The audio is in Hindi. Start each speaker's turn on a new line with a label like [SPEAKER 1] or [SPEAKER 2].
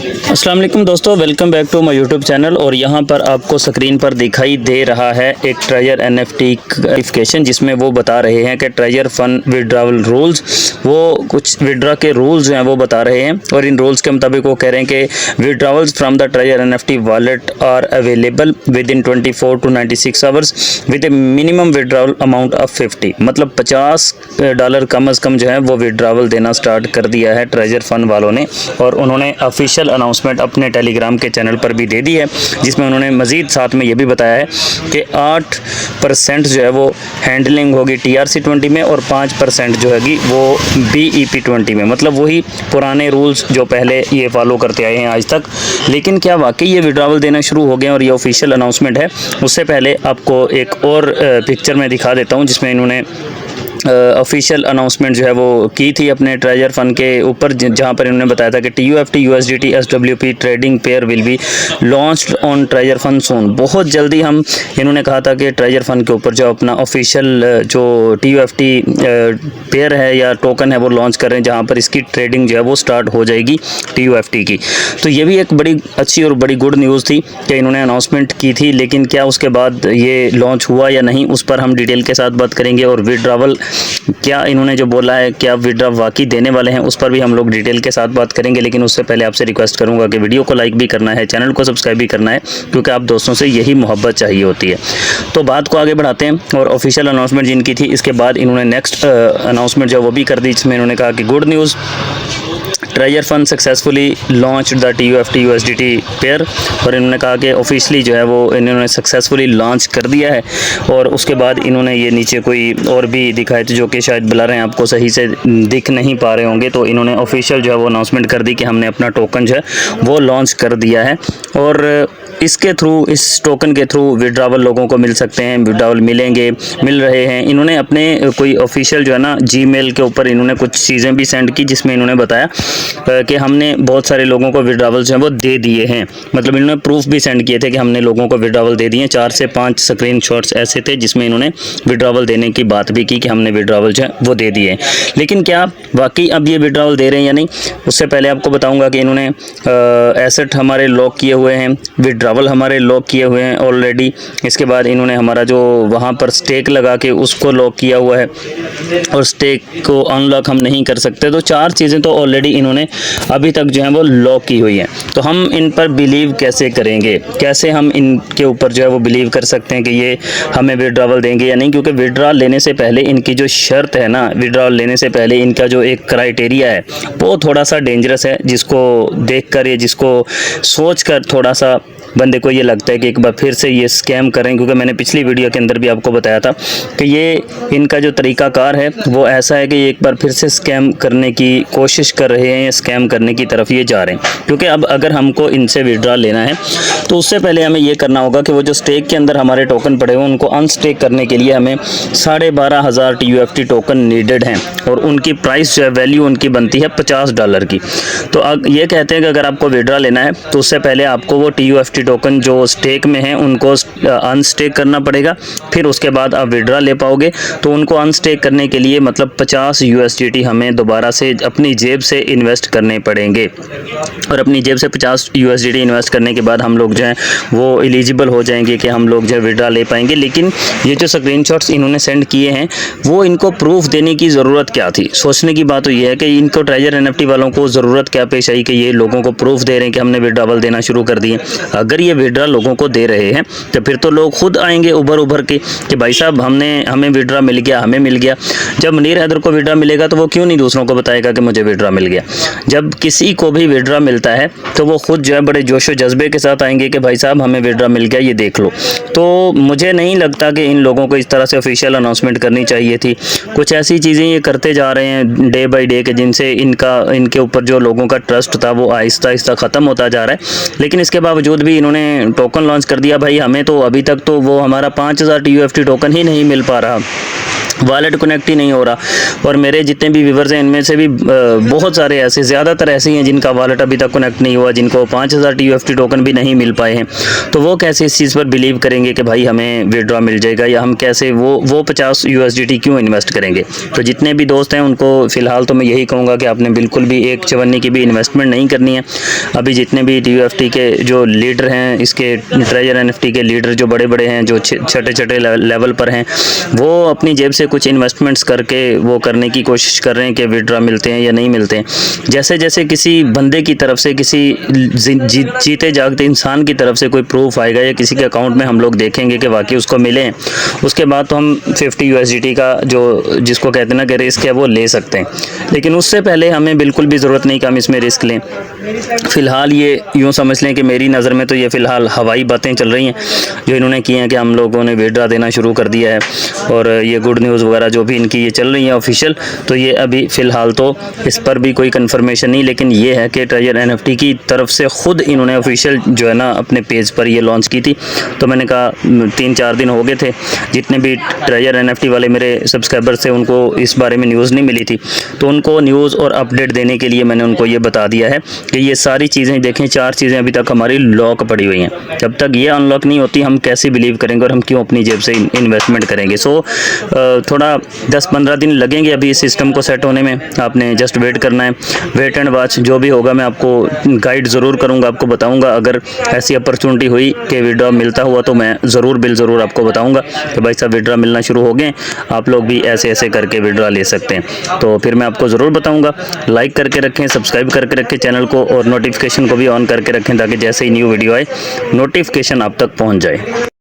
[SPEAKER 1] अस्सलाम वालेकुम दोस्तों, welcome back to my YouTube channel. और यहाँ पर आपको स्क्रीन पर दिखाई दे रहा है एक ट्रेजर एनएफटी नोटिफिकेशन, जिसमें वो बता रहे हैं कि ट्रेजर फंड विड्रॉवल रूल्स, वो कुछ विड्रॉ के रूल्स हैं वो बता रहे हैं। और इन रूल्स के मुताबिक वो कह रहे हैं कि withdrawals from the treasure NFT wallet are available within 24 to 96 hours with a minimum withdrawal amount of 50। मतलब $50 कम अज़ कम जो है वो विड्रॉवल देना स्टार्ट कर दिया है ट्रेजर फंड वालों ने। और उन्होंने ऑफिशियल अनाउंसमेंट अपने टेलीग्राम के चैनल पर भी दे दी है, जिसमें उन्होंने मज़ीद साथ में ये भी बताया है कि 8% जो है वो हैंडलिंग होगी TRC20 में और 5% जो हैगी वो BEP20 में। मतलब वही पुराने रूल्स जो पहले ये फॉलो करते आए हैं आज तक। लेकिन क्या वाकई ये विड्रॉवल देना शुरू हो गए और ये ऑफिशियल अनाउंसमेंट है? उससे पहले आपको एक और पिक्चर में दिखा देता हूँ, जिसमें इन्होंने ऑफिशियल अनाउंसमेंट जो है वो की थी अपने ट्रेजर फंड के ऊपर, जहां पर इन्होंने बताया था कि TUFT USDT SWP trading pair will be launched on Treasure Fund soon. बहुत जल्दी हम इन्होंने कहा था कि ट्रेजर फंड के ऊपर जो अपना ऑफिशियल जो TUFT पेयर है या टोकन है वो लॉन्च कर रहे हैं, जहां पर इसकी ट्रेडिंग जो है वो स्टार्ट हो जाएगी TUFT की। तो ये भी एक बड़ी अच्छी और बड़ी गुड न्यूज़ थी कि इन्होंने अनाउंसमेंट की थी। लेकिन क्या उसके बाद ये लॉन्च हुआ या नहीं, उस पर हम डिटेल के साथ बात करेंगे। और विड्रॉवल क्या इन्होंने जो बोला है, क्या विड्रॉ वाकई देने वाले हैं, उस पर भी हम लोग डिटेल के साथ बात करेंगे। लेकिन उससे पहले आपसे रिक्वेस्ट करूंगा कि वीडियो को लाइक भी करना है, चैनल को सब्सक्राइब भी करना है, क्योंकि आप दोस्तों से यही मोहब्बत चाहिए होती है। तो बात को आगे बढ़ाते हैं। और ऑफिशियल अनाउंसमेंट जिनकी थी, इसके बाद इन्होंने नेक्स्ट अनाउंसमेंट जो वो भी कर दी, जिसमें इन्होंने कहा कि good news, treasure fund successfully launch the TUFT USDT pair. और इन्होंने कहा कि ऑफिशियली जो है वो इन्होंने सक्सेसफुली लॉन्च कर दिया है। और उसके बाद इन्होंने ये नीचे कोई और भी दिखाए थे, जो कि शायद ब्लर हैं, आपको सही से दिख नहीं पा रहे होंगे। तो इन्होंने ऑफिशियल जो है वो अनाउंसमेंट कर दी कि हमने अपना टोकन जो है वो लॉन्च कर दिया है। और इसके थ्रू, इस टोकन के थ्रू विड्रॉवल लोगों को मिल सकते हैं, विड्रॉवल मिल रहे हैं। इन्होंने अपने कोई ऑफिशियल जो है ना जीमेल के ऊपर इन्होंने कुछ चीज़ें भी सेंड की, जिसमें इन्होंने बताया कि हमने बहुत सारे लोगों को विड्रॉवल जो है वो दे दिए हैं। मतलब इन्होंने प्रूफ भी सेंड किए थे कि हमने लोगों को विड्रॉवल दे दिए। 4 से 5 स्क्रीनशॉट्स ऐसे थे जिसमें इन्होंने विड्रॉवल देने की बात भी की कि हमने विड्रॉवल जो है वो दे दिए हैं। लेकिन क्या वाकई अब ये विड्रॉवल दे रहे हैं या नहीं, उससे पहले आपको बताऊँगा कि इन्होंने एसेट हमारे लॉक किए हुए हैं, विड्रॉवल हमारे लॉक किए हुए हैं ऑलरेडी। इसके बाद इन्होंने हमारा जो वहाँ पर स्टेक लगा के उसको लॉक किया हुआ है, और स्टेक को अनलॉक हम नहीं कर सकते। तो 4 चीज़ें तो ऑलरेडी इन्होंने अभी तक जो है वो लॉक की हुई हैं। तो हम इन पर बिलीव कैसे करेंगे, कैसे हम इनके ऊपर जो है वो बिलीव कर सकते हैं कि ये हमें विड्रॉवल देंगे या नहीं? क्योंकि विड्रॉ लेने से पहले इनकी जो शर्त है ना, विड्रॉ लेने से पहले इनका जो एक क्राइटेरिया है वो थोड़ा सा डेंजरस है, जिसको देख कर या जिसको सोच कर थोड़ा सा बंदे को ये लगता है कि एक बार फिर से ये स्कैम करें। क्योंकि मैंने पिछली वीडियो के अंदर भी आपको बताया था कि ये इनका जो तरीक़ाकार है वो ऐसा है कि ये एक बार फिर से स्कैम करने की कोशिश कर रहे हैं, स्कैम करने की तरफ ये जा रहे हैं। क्योंकि अब अगर हमको इनसे विड्रॉ लेना है तो उससे पहले हमें ये करना होगा कि वो जो स्टेक के अंदर हमारे टोकन पड़े हुए उनको अनस्टेक करने के लिए हमें 12,500 TUFT टोकन नीडेड हैं। और उनकी प्राइस जो है, वैल्यू उनकी बनती है $50 की। तो ये कहते हैं कि अगर आपको विड्रॉ लेना है तो उससे पहले आपको वो TUFT टोकन जो स्टेक में है उनको अनस्टेक करना पड़ेगा, फिर उसके बाद आप विड्रॉ ले पाओगे। तो उनको अनस्टेक करने के लिए मतलब 50 USDT हमें दोबारा से अपनी जेब से इन्वेस्ट करने पड़ेंगे। और अपनी जेब से 50 USDT इन्वेस्ट करने के बाद हम लोग जो है वो एलिजिबल हो जाएंगे कि हम लोग जो है विड्रॉ ले पाएंगे। लेकिन ये जो स्क्रीनशॉट्स इन्होंने सेंड किए हैं वो इनको प्रूफ देने की ज़रूरत क्या थी? सोचने की बात तो ये है कि इनको ट्रेजर NFT वालों को ज़रूरत क्या पेश आई कि ये लोगों को प्रूफ दे रहे हैं कि हमने विड्रॉवल देना शुरू कर दिए। अगर ये विड्रॉ लोगों को दे रहे हैं तो फिर तो लोग खुद आएंगे उभर के कि भाई साहब हमें विड्रॉ मिल गया, हमें मिल गया। जब मुनीर हैदर को विड्रॉ मिलेगा तो वो क्यों नहीं दूसरों को बताएगा कि मुझे विड्रॉ मिल गया? जब किसी को भी विड्रॉ मिलता है तो वो खुद जो है बड़े जोशो जज्बे के साथ आएंगे कि भाई साहब हमें विड्रॉ मिल गया, ये देख लो। तो मुझे नहीं लगता कि इन लोगों को इस तरह से ऑफिशियल अनाउंसमेंट करनी चाहिए थी। कुछ ऐसी चीज़ें ये करते जा रहे हैं डे बाई डे के जिनसे इनके ऊपर जो लोगों का ट्रस्ट था वो आहिस्ता आहिस्ता ख़त्म होता जा रहा है। लेकिन इसके बावजूद भी इन्होंने टोकन लॉन्च कर दिया। भाई हमें तो अभी तक तो वो हमारा 5,000 TUFT टोकन ही नहीं मिल पा रहा, वॉलेट कनेक्ट ही नहीं हो रहा। और मेरे जितने भी व्यूवर्स हैं इनमें से भी बहुत सारे ऐसे, ज़्यादातर ऐसे ही हैं जिनका वॉलेट अभी तक कनेक्ट नहीं हुआ, जिनको 5000 TUFT टोकन भी नहीं मिल पाए हैं। तो वो कैसे इस चीज़ पर बिलीव करेंगे कि भाई हमें विड्रॉ मिल जाएगा, या हम कैसे वो 50 USDT क्यों इन्वेस्ट करेंगे। तो जितने भी दोस्त हैं उनको फ़िलहाल तो मैं यही कहूँगा कि आपने बिल्कुल भी एक चवन्नी की भी इन्वेस्टमेंट नहीं करनी है। अभी जितने भी TUFT के जो लीडर हैं, इसके ट्रेजर NFT के लीडर जो बड़े बड़े हैं, जो छोटे छोटे लेवल पर हैं, वो अपनी जेब से कुछ इन्वेस्टमेंट्स करके वो करने की कोशिश कर रहे हैं कि विड्रॉ मिलते हैं या नहीं मिलते हैं। जैसे जैसे किसी बंदे की तरफ से, किसी जीते जागते इंसान की तरफ से कोई प्रूफ आएगा या किसी के अकाउंट में हम लोग देखेंगे कि वाकई उसको मिले हैं, उसके बाद तो हम 50 USDT का जो जिसको कहते हैं ना कि रिस्क है वो ले सकते हैं। लेकिन उससे पहले हमें बिल्कुल भी ज़रूरत नहीं कि हम इसमें रिस्क लें। फ़िलहाल ये यूँ समझ लें कि मेरी नज़र में तो ये फ़िलहाल हवाई बातें चल रही हैं जो इन्होंने की हैं कि हम लोगों ने विड्रॉ देना शुरू कर दिया है, और ये गुड न्यूज़ वगैरह जो भी इनकी ये चल रही है ऑफिशियल, तो ये अभी फ़िलहाल तो इस पर भी कोई कंफर्मेशन नहीं। लेकिन ये है कि ट्रेजर NFT की तरफ से ख़ुद इन्होंने ऑफिशियल जो है ना अपने पेज पर ये लॉन्च की थी। तो मैंने कहा 3-4 दिन हो गए थे, जितने भी ट्रेजर NFT वाले मेरे सब्सक्राइबर्स थे उनको इस बारे में न्यूज़ नहीं मिली थी, तो उनको न्यूज़ और अपडेट देने के लिए मैंने उनको ये बता दिया है कि ये सारी चीज़ें देखें, 4 चीज़ें अभी तक हमारी लॉक पड़ी हुई हैं। जब तक ये अनलॉक नहीं होती हम कैसे बिलीव करेंगे और हम क्यों अपनी जेब से इन्वेस्टमेंट करेंगे। सो थोड़ा 10-15 दिन लगेंगे अभी इस सिस्टम को सेट होने में। आपने जस्ट वेट करना है, वेट एंड वॉच। जो भी होगा मैं आपको गाइड ज़रूर करूँगा, आपको बताऊँगा। अगर ऐसी अपॉर्चुनिटी हुई कि विड्रॉ मिलता हुआ तो मैं ज़रूर आपको बताऊँगा कि भाई साहब विड्रॉ मिलना शुरू हो गए, आप लोग भी ऐसे ऐसे करके विड्रॉ ले सकते हैं। तो फिर मैं आपको ज़रूर बताऊँगा। लाइक करके रखें, सब्सक्राइब करके रखें चैनल को, और नोटिफिकेशन को भी ऑन करके रखें ताकि जैसे ही न्यू वीडियो आए नोटिफिकेशन आप तक पहुँच जाए।